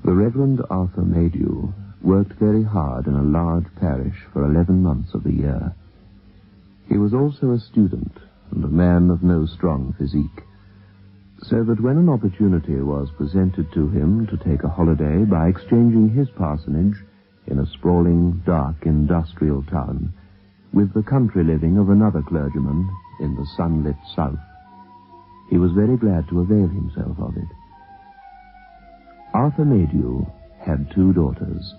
The Reverend Arthur Maydew worked very hard in a large parish for 11 months of the year. He was also a student and a man of no strong physique, so that when an opportunity was presented to him to take a holiday by exchanging his parsonage in a sprawling, dark, industrial town with the country living of another clergyman in the sunlit south, he was very glad to avail himself of it. Arthur Maydew had 2 daughters,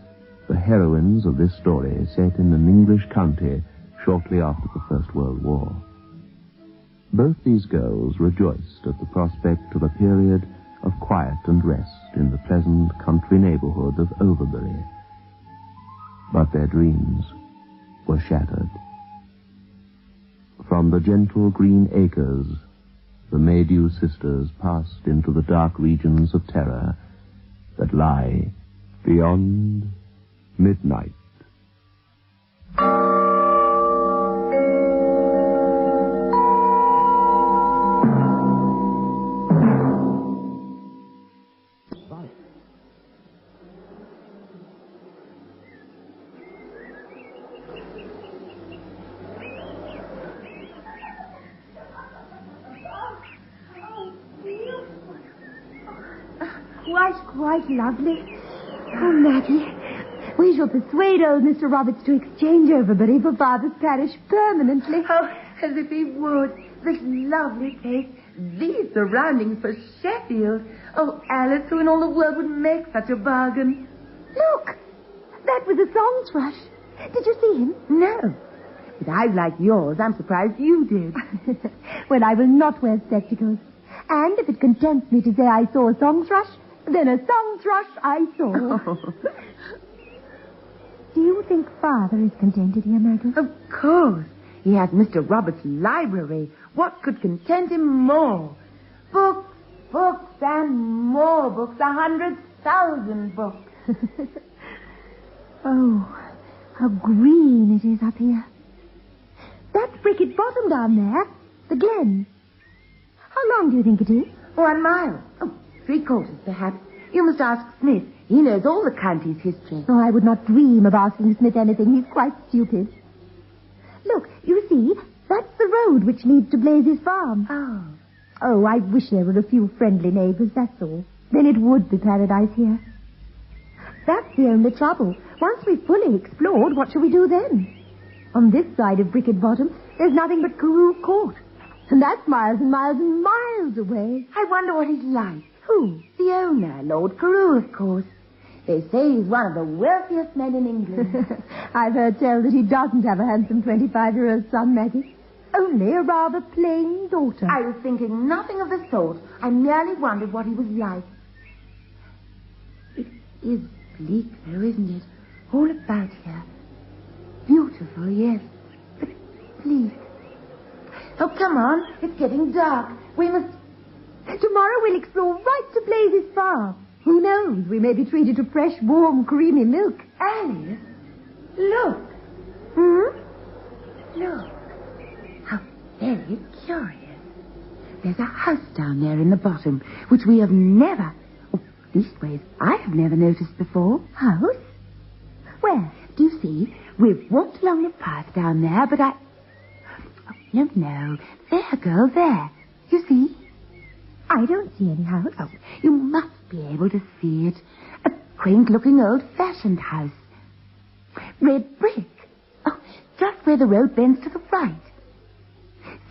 the heroines of this story set in an English county shortly after the First World War. Both these girls rejoiced at the prospect of a period of quiet and rest in the pleasant country neighborhood of Overbury. But their dreams were shattered. From the gentle green acres, the Maydew sisters passed into the dark regions of terror that lie beyond midnight. Quite lovely. Oh, Maggie, we shall persuade old Mr. Roberts to exchange Overbury for Father's parish permanently. Oh, as if he would. This lovely place, these surroundings for Sheffield. Oh, Alice, who in all the world would make such a bargain? Look, that was a song thrush. Did you see him? No. With eyes like yours, I'm surprised you did. Well, I will not wear spectacles. And if it contents me to say I saw a song thrush, then a song thrush I saw. Oh. Do you think Father is contented here, Maggie? Of course. He has Mr. Roberts' library. What could content him more? Books, books, and more books. 100,000 books. Oh, how green it is up here. That's Bricket Bottom down there, the glen. How long do you think it is? 1 mile. Oh, 3/4, perhaps. You must ask Smith. He knows all the county's history. Oh, I would not dream of asking Smith anything. He's quite stupid. Look, you see, that's the road which leads to Blazes Farm. Oh. Oh, I wish there were a few friendly neighbors, that's all. Then it would be paradise here. That's the only trouble. Once we've fully explored, what shall we do then? On this side of Bricket Bottom, there's nothing but Carew Court. And that's miles and miles and miles away. I wonder what he's like. Who? The owner, Lord Carew, of course. They say he's one of the wealthiest men in England. I've heard tell that he doesn't have a handsome 25-year-old son, Maggie. Only a rather plain daughter. I was thinking nothing of the sort. I merely wondered what he was like. It is bleak, though, isn't it? All about here. Beautiful, yes, but bleak. Oh, come on. It's getting dark. We must... Tomorrow we'll explore right to Blazes Farm. Who knows? We may be treated to fresh, warm, creamy milk. Alice, look. Look. How very curious. There's a house down there in the bottom, which we have never... Oh, leastways, I have never noticed before. House? Where? Do you see? We've walked along the path down there, but I... Oh, no. There, girl, there. You see? I don't see any house. Oh, you must be able to see it. A quaint-looking old-fashioned house. Red brick. Oh, just where the road bends to the right.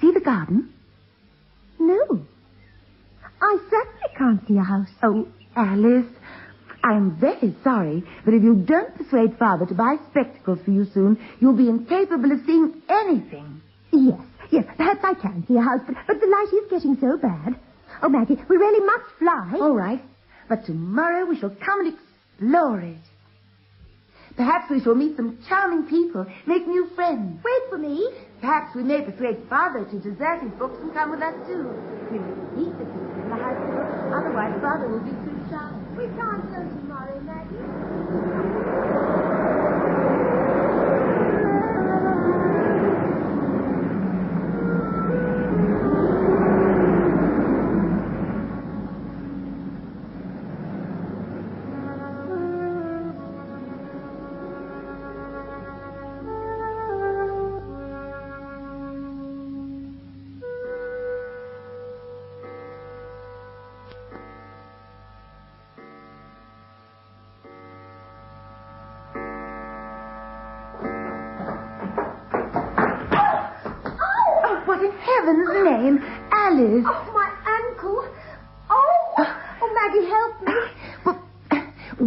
See the garden? No. I certainly can't see a house. Oh, Alice, I'm very sorry, but if you don't persuade Father to buy spectacles for you soon, you'll be incapable of seeing anything. Yes, perhaps I can see a house, but the light is getting so bad. Oh, Maggie, we really must fly. All right, but tomorrow we shall come and explore it. Perhaps we shall meet some charming people, make new friends. Wait for me. Perhaps we may persuade Father to desert his books and come with us, too. We must meet the people in the hospital, otherwise Father will be too shy. We can't go tomorrow, Maggie. heaven's name, Alice? Oh, my ankle. Oh, Maggie, help me. Well,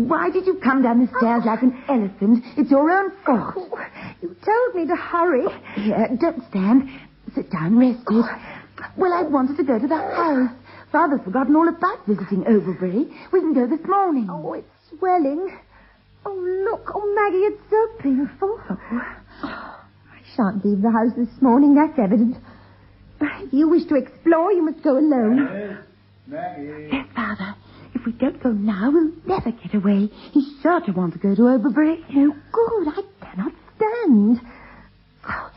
why did you come down the stairs like an elephant? It's your own fault. Oh, you told me to hurry. Here, don't stand. Sit down, rest it. Well, I wanted to go to the house. Father's forgotten all about visiting Overbury. We can go this morning. Oh, it's swelling. Oh, look. Oh, Maggie, it's so painful. I shan't leave the house this morning, that's evident. If you wish to explore, you must go alone. Maggie. Yes, Father. If we don't go now, we'll never get away. He's sure to want to go to Overbury. Oh, good. I cannot stand. Oh,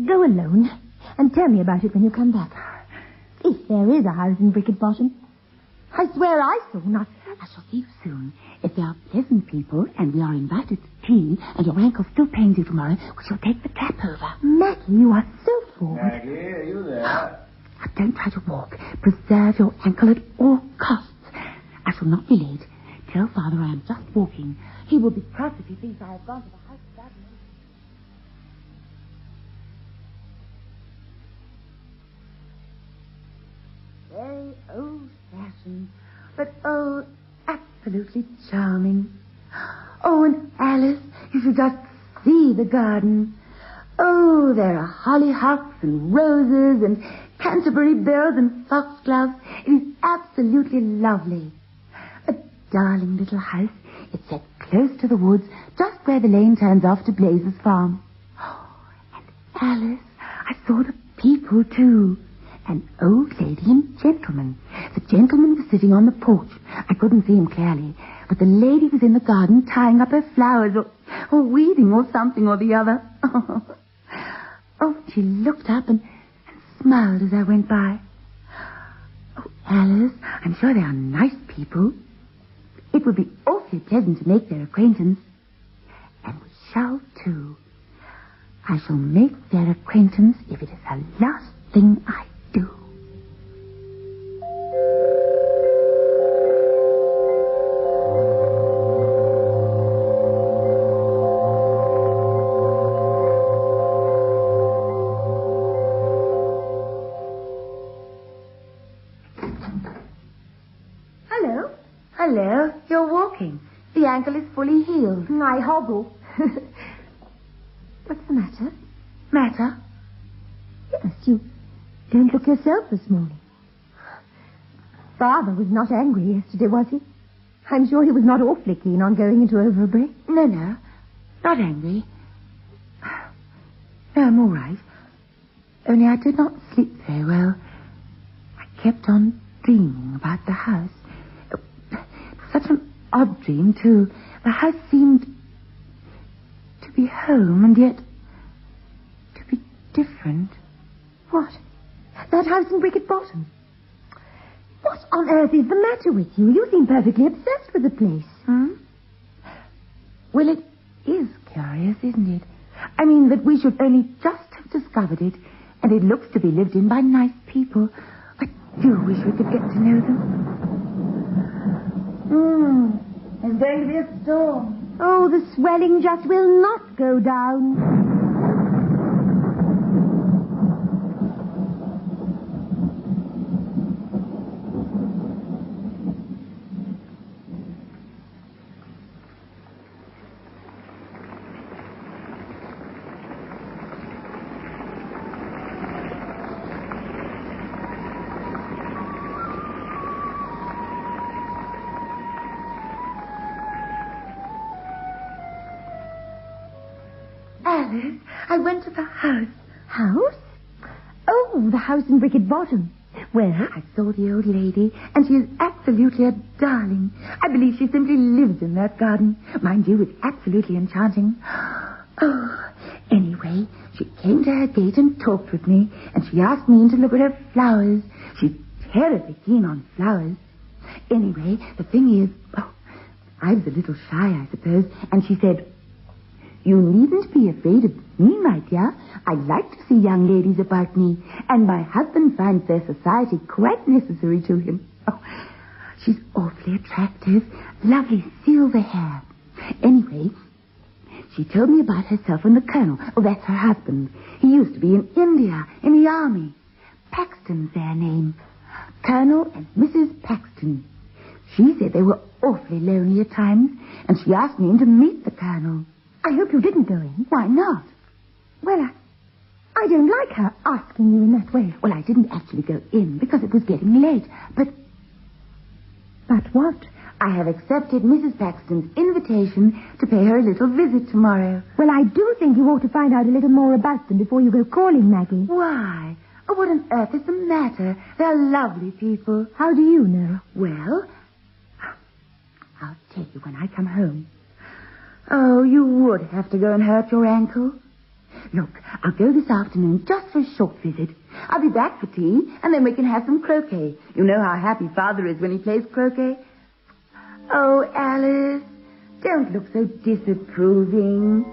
go alone and tell me about it when you come back. If there is a house in Bricket Bottom. I swear I saw nothing. I shall see you soon. If they are pleasant people and we are invited to tea and your ankle still pains you tomorrow, we shall take the cab over. Maggie, you are so forward. Maggie, are you there? Now, don't try to walk. Preserve your ankle at all costs. I shall not be late. Tell Father I am just walking. He will be cross if he thinks I have gone to the house without me. Very old-fashioned, but absolutely charming. Oh, and Alice, you should just see the garden. Oh, there are hollyhocks and roses and Canterbury bills and foxgloves. It is absolutely lovely. A darling little house. It's set close to the woods, just where the lane turns off to Blazer's farm. Oh, and Alice, I saw the people, too. An old lady and gentleman. The gentleman was sitting on the porch. I couldn't see him clearly, but the lady was in the garden tying up her flowers or weeding or something or the other. Oh, she looked up and smiled as I went by. Oh, Alice, I'm sure they are nice people. It would be awfully pleasant to make their acquaintance. And we shall, too. I shall make their acquaintance if it is the last thing I do. Hello. Hello, you're walking. The ankle is fully healed. I hobble. What's the matter? Matter? Yes, you don't look yourself this morning. Father was not angry yesterday, was he? I'm sure he was not awfully keen on going into Overbury. No, not angry. No, I'm all right. Only I did not sleep very well. I kept on dreaming about the house. Such an odd dream, too. The house seemed to be home and yet to be different. What? That house in Bricket Bottom? What on earth is the matter with you? You seem perfectly obsessed with the place. Well, it is curious, isn't it? I mean, that we should only just have discovered it, and it looks to be lived in by nice people. I do wish we could get to know them. There's going to be a storm. Oh, the swelling just will not go down. Alice, I went to the house. House? Oh, the house in Bricket Bottom. Well? I saw the old lady, and she is absolutely a darling. I believe she simply lives in that garden. Mind you, it's absolutely enchanting. Oh, anyway, she came to her gate and talked with me, and she asked me to look at her flowers. She's terribly keen on flowers. Anyway, the thing is, I was a little shy, I suppose, and she said, "You needn't be afraid of me, my dear. I like to see young ladies about me, and my husband finds their society quite necessary to him." Oh, she's awfully attractive, lovely silver hair. Anyway, she told me about herself and the colonel. Oh, that's her husband. He used to be in India, in the army. Paxton's their name. Colonel and Mrs. Paxton. She said they were awfully lonely at times, and she asked me in to meet the Colonel. I hope you didn't go in. Why not? Well, I don't like her asking you in that way. Well, I didn't actually go in because it was getting late, but... But what? I have accepted Mrs. Paxton's invitation to pay her a little visit tomorrow. Well, I do think you ought to find out a little more about them before you go calling, Maggie. Why? Oh, what on earth is the matter? They're lovely people. How do you know? Well, I'll tell you when I come home. Oh, you would have to go and hurt your ankle. Look, I'll go this afternoon just for a short visit. I'll be back for tea, and then we can have some croquet. You know how happy Father is when he plays croquet. Oh, Alice, don't look so disapproving.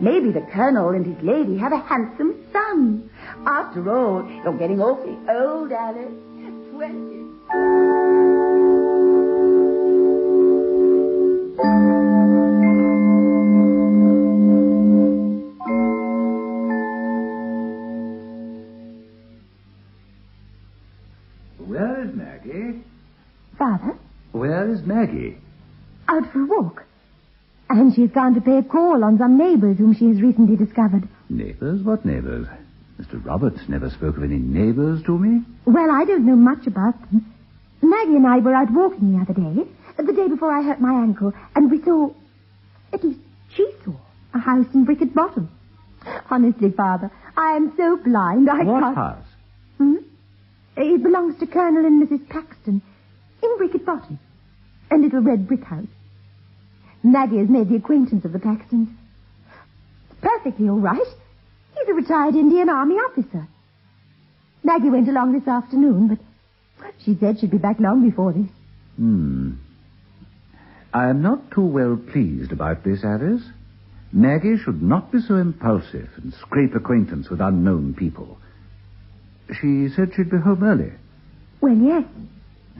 Maybe the Colonel and his lady have a handsome son. After all, you're getting awfully old, Alice. 20. Where is Maggie? Father? Where is Maggie? Out for a walk. And she's gone to pay a call on some neighbours whom she has recently discovered. Neighbours? What neighbours? Mr. Roberts never spoke of any neighbours to me. Well, I don't know much about them. Maggie and I were out walking the other day, the day before I hurt my ankle, and we saw, at least she saw, a house in Bricket Bottom. Honestly, Father, I am so blind I What can't... house? It belongs to Colonel and Mrs. Paxton, in Bricket Bottom, a little red brick house. Maggie has made the acquaintance of the Paxtons. Perfectly all right. He's a retired Indian Army officer. Maggie went along this afternoon, but she said she'd be back long before this. I am not too well pleased about this, Alice. Maggie should not be so impulsive and scrape acquaintance with unknown people. She said she'd be home early. Well, yes.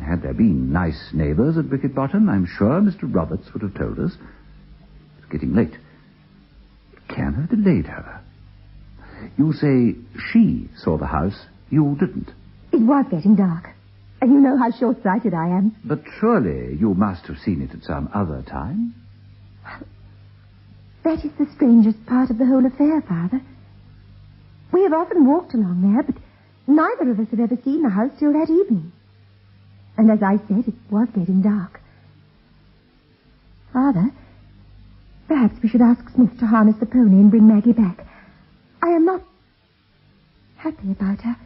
Had there been nice neighbours at Bricket Bottom, I'm sure Mr. Roberts would have told us. It's getting late. It can have delayed her. You say she saw the house. You didn't. It was getting dark. And you know how short-sighted I am. But surely you must have seen it at some other time. That is the strangest part of the whole affair, Father. We have often walked along there, but neither of us had ever seen the house till that evening. And as I said, it was getting dark. Father, perhaps we should ask Smith to harness the pony and bring Maggie back. I am not happy about her.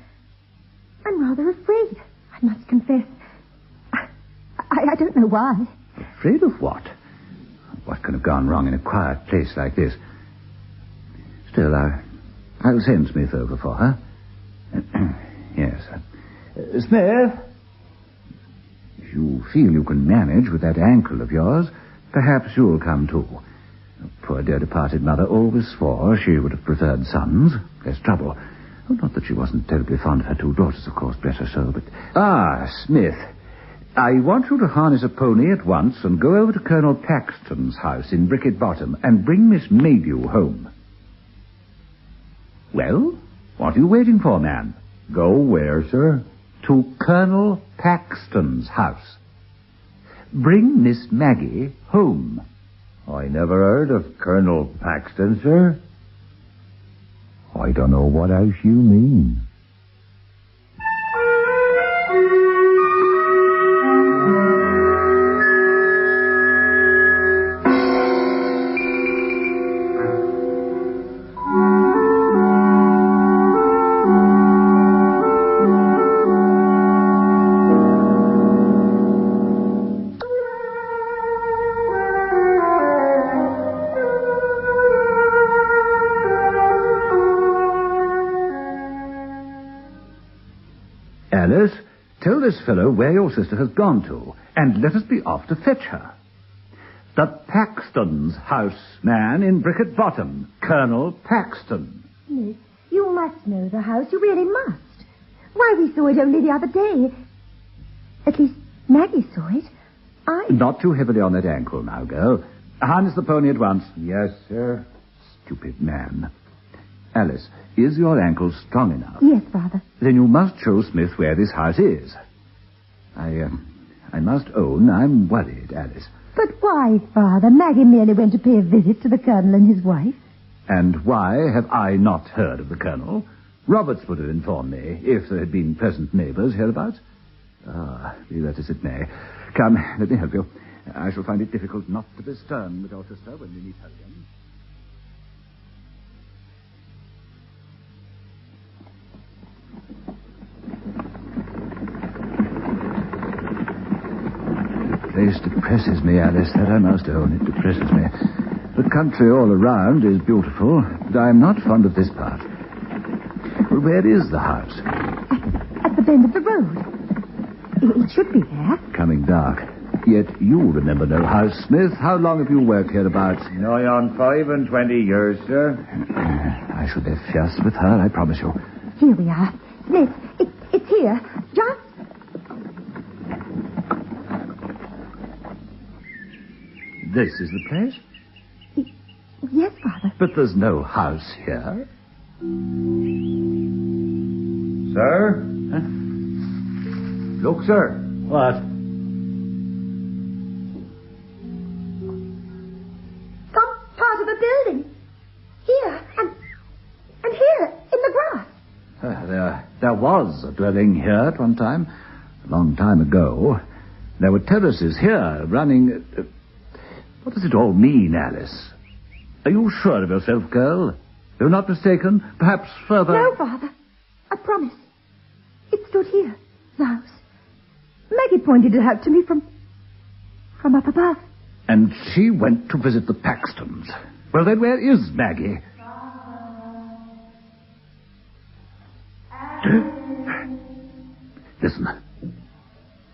I'm rather afraid, I must confess. I don't know why. Afraid of what? What can have gone wrong in a quiet place like this? Still, I'll send Smith over for her. Yes. Smith? If you feel you can manage with that ankle of yours, perhaps you'll come too. Poor dear departed mother always swore she would have preferred sons. Less trouble. Oh, not that she wasn't terribly fond of her two daughters, of course, bless her soul, but... Smith, I want you to harness a pony at once and go over to Colonel Paxton's house in Bricket Bottom and bring Miss Maydew home. Well, what are you waiting for, man? Go where, sir? To Colonel Paxton's house. Bring Miss Maggie home. I never heard of Colonel Paxton, sir. I don't know what house you mean. Alice, tell this fellow where your sister has gone to, and let us be off to fetch her. The Paxton's house, man, in Bricket Bottom. Colonel Paxton. Miss, you must know the house. You really must. Why, we saw it only the other day. At least, Maggie saw it. Not too heavily on that ankle now, girl. Harness the pony at once. Yes, sir. Stupid man. Alice, is your ankle strong enough? Yes, Father. Then you must show Smith where this house is. I must own I'm worried, Alice. But why, Father? Maggie merely went to pay a visit to the Colonel and his wife. And why have I not heard of the Colonel? Roberts would have informed me if there had been present neighbours hereabouts. Be that as it may. Come, let me help you. I shall find it difficult not to be stern with your sister when we meet her again. The place depresses me, Alice, that I must own. It depresses me. The country all around is beautiful, but I am not fond of this part. Well, where is the house? At the bend of the road. It should be there. Coming dark. Yet you remember no house, Smith. How long have you worked hereabouts? Nigh on 25 years, sir. I shall be fierce with her, I promise you. Here we are. Smith, it's here. Just... This is the place? Yes, Father. But there's no house here. Sir? Huh? Look, sir. What? Some part of a building. Here, and here, in the grass. There was a dwelling here at one time. A long time ago. There were terraces here running... what does it all mean, Alice? Are you sure of yourself, girl? You're not mistaken? Perhaps further... No, Father. I promise. It stood here, the house. Maggie pointed it out to me from up above. And she went to visit the Paxtons. Well, then where is Maggie? Listen.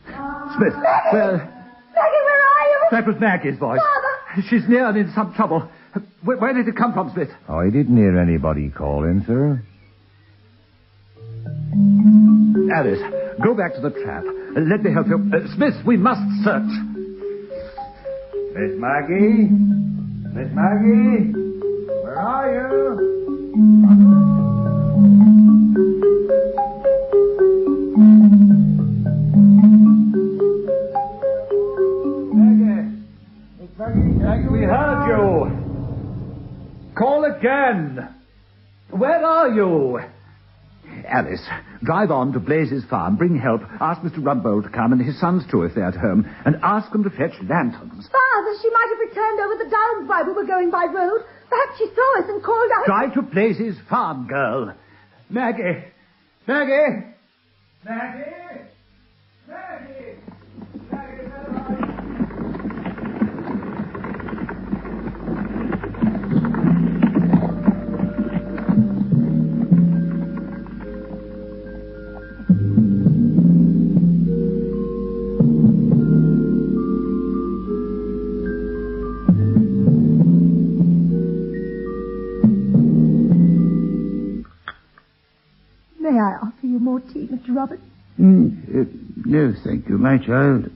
Smith, where... Maggie, where are you? That was Maggie's voice. Father! She's near and in some trouble. Where did it come from, Smith? I didn't hear anybody calling, sir. Alice, go back to the trap. Let me help you. Smith, we must search. Miss Maggie? Miss Maggie? Where are you? Maggie, we heard you. Call again. Where are you? Alice, drive on to Blaze's farm, bring help, ask Mr. Rumbold to come and his sons too if they're at home, and ask them to fetch lanterns. Father, she might have returned over the downs while we were going by road. Perhaps she saw us and called out... Drive to Blaze's farm, girl. Maggie! Maggie! Maggie! Maggie! Maggie, where are you? May I offer you more tea, Mr. Roberts? No, thank you, my child.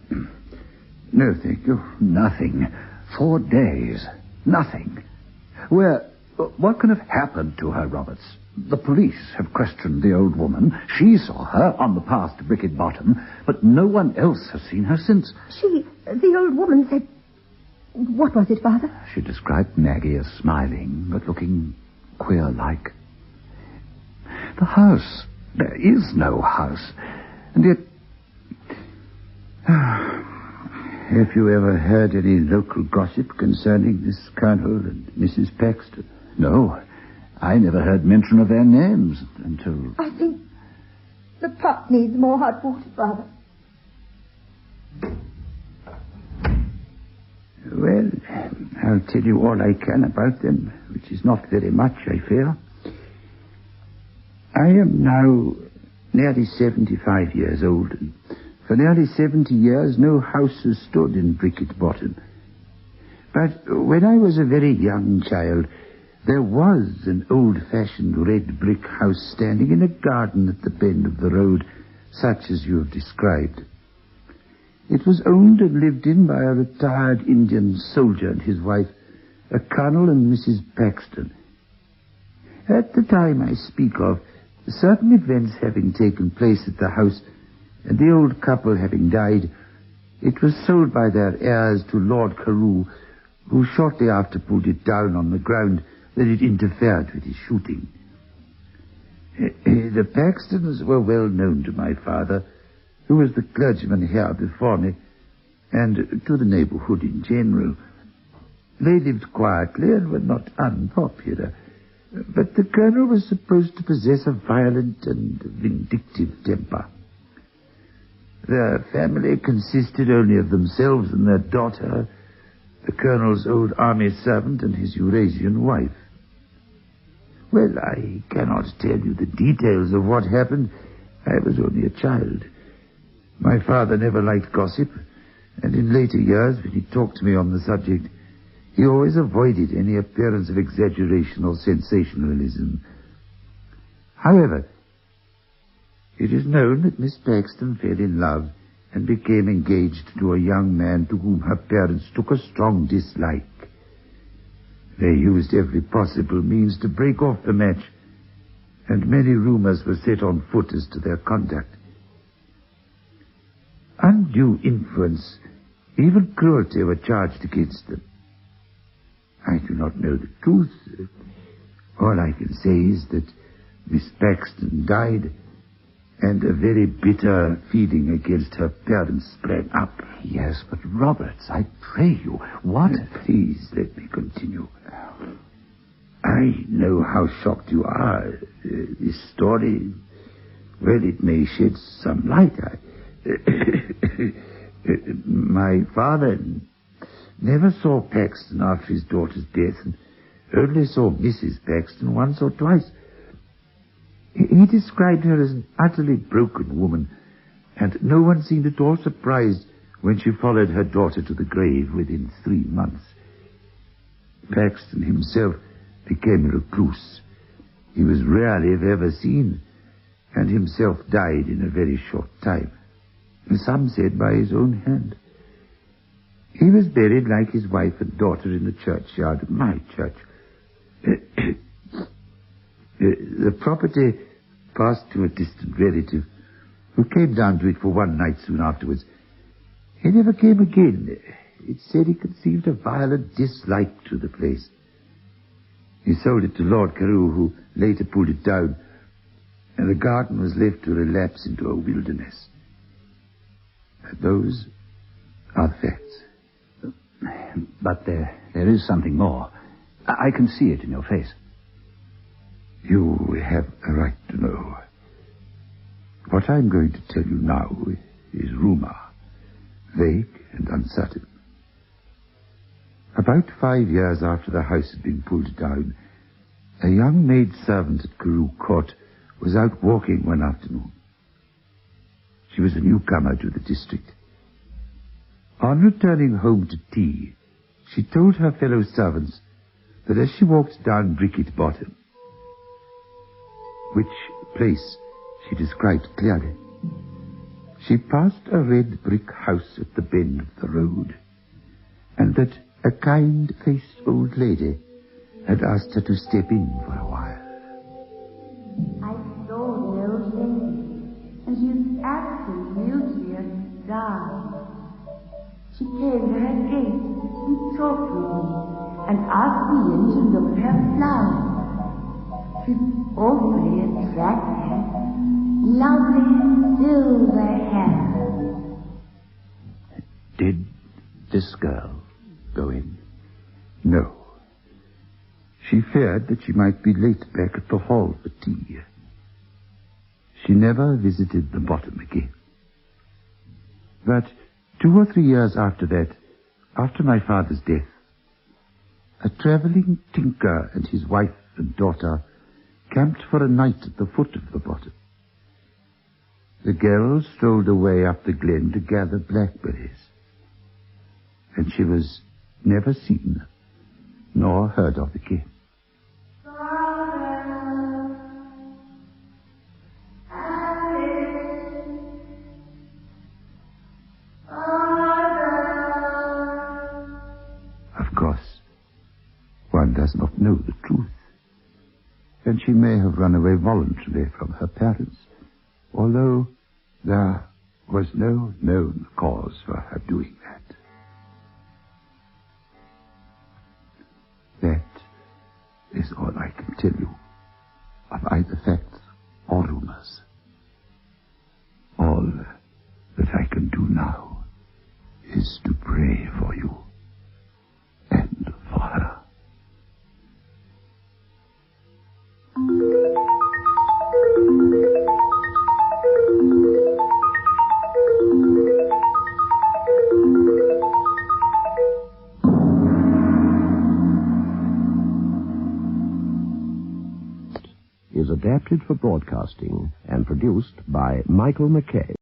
No, thank you. Nothing. 4 days. Nothing. What can have happened to her, Roberts? The police have questioned the old woman. She saw her on the path to Bricket Bottom, but no one else has seen her since. The old woman said... What was it, Father? She described Maggie as smiling, but looking queer-like. The house. There is no house. And yet... Have you ever heard any local gossip concerning this Colonel and Mrs. Paxton? No. I never heard mention of their names until... I think the pot needs more hot water, Father. Well, I'll tell you all I can about them, which is not very much, I fear. I am now nearly 75 years old, and for nearly 70 years no house has stood in Bricket Bottom. But when I was a very young child, there was an old-fashioned red brick house standing in a garden at the bend of the road, such as you have described. It was owned and lived in by a retired Indian soldier and his wife, a Colonel and Mrs. Paxton. At the time I speak of, certain events having taken place at the house, and the old couple having died, it was sold by their heirs to Lord Carew, who shortly after pulled it down on the ground that it interfered with his shooting. The Paxtons were well known to my father, who was the clergyman here before me, and to the neighborhood in general. They lived quietly and were not unpopular, but the colonel was supposed to possess a violent and vindictive temper. Their family consisted only of themselves and their daughter, the colonel's old army servant, and his Eurasian wife. Well, I cannot tell you the details of what happened. I was only a child. My father never liked gossip, and in later years, when he talked to me on the subject, he always avoided any appearance of exaggeration or sensationalism. However, it is known that Miss Paxton fell in love and became engaged to a young man to whom her parents took a strong dislike. They used every possible means to break off the match, and many rumors were set on foot as to their conduct. Undue influence, even cruelty, were charged against them. I do not know the truth. All I can say is that Miss Paxton died, and a very bitter feeling against her parents sprang up. Yes, but Roberts, I pray you, what? Please let me continue. I know how shocked you are. This story, well, it may shed some light. My father never saw Paxton after his daughter's death, and only saw Mrs. Paxton once or twice. He described her as an utterly broken woman, and no one seemed at all surprised when she followed her daughter to the grave within 3 months. Paxton himself became a recluse. He was rarely, if ever, seen, and himself died in a very short time. Some said by his own hand. He was buried like his wife and daughter in the churchyard of my church. The property passed to a distant relative who came down to it for one night soon afterwards. He never came again. It said he conceived a violent dislike to the place. He sold it to Lord Carew, who later pulled it down, and the garden was left to relapse into a wilderness. Those are the facts. But there is something more. I can see it in your face. You have a right to know. What I'm going to tell you now is rumor, vague and uncertain. About 5 years after the house had been pulled down, a young maid servant at Carew Court was out walking one afternoon. She was a newcomer to the district. On returning home to tea, she told her fellow servants that as she walked down Bricket Bottom, which place she described clearly, she passed a red brick house at the bend of the road, and that a kind-faced old lady had asked her to step in for a while. I saw the old lady, and she was absolutely a star. She came to her gate and talked with me, and asked me in to look at her flowers. She's awfully attractive, lovely silver hair. Did this girl go in? No. She feared that she might be late back at the hall for tea. She never visited the bottom again. But 2 or 3 years after that, after my father's death, a traveling tinker and his wife and daughter camped for a night at the foot of the bottom. The girl strolled away up the glen to gather blackberries, and she was never seen nor heard of again. Of course, one does not know the truth. and she may have run away voluntarily from her parents, although there was no known cause for her doing that. That is all I can tell you of either facts or rumors. All that I can do now is to pray for you and for her. Is adapted for broadcasting and produced by Michael McKay.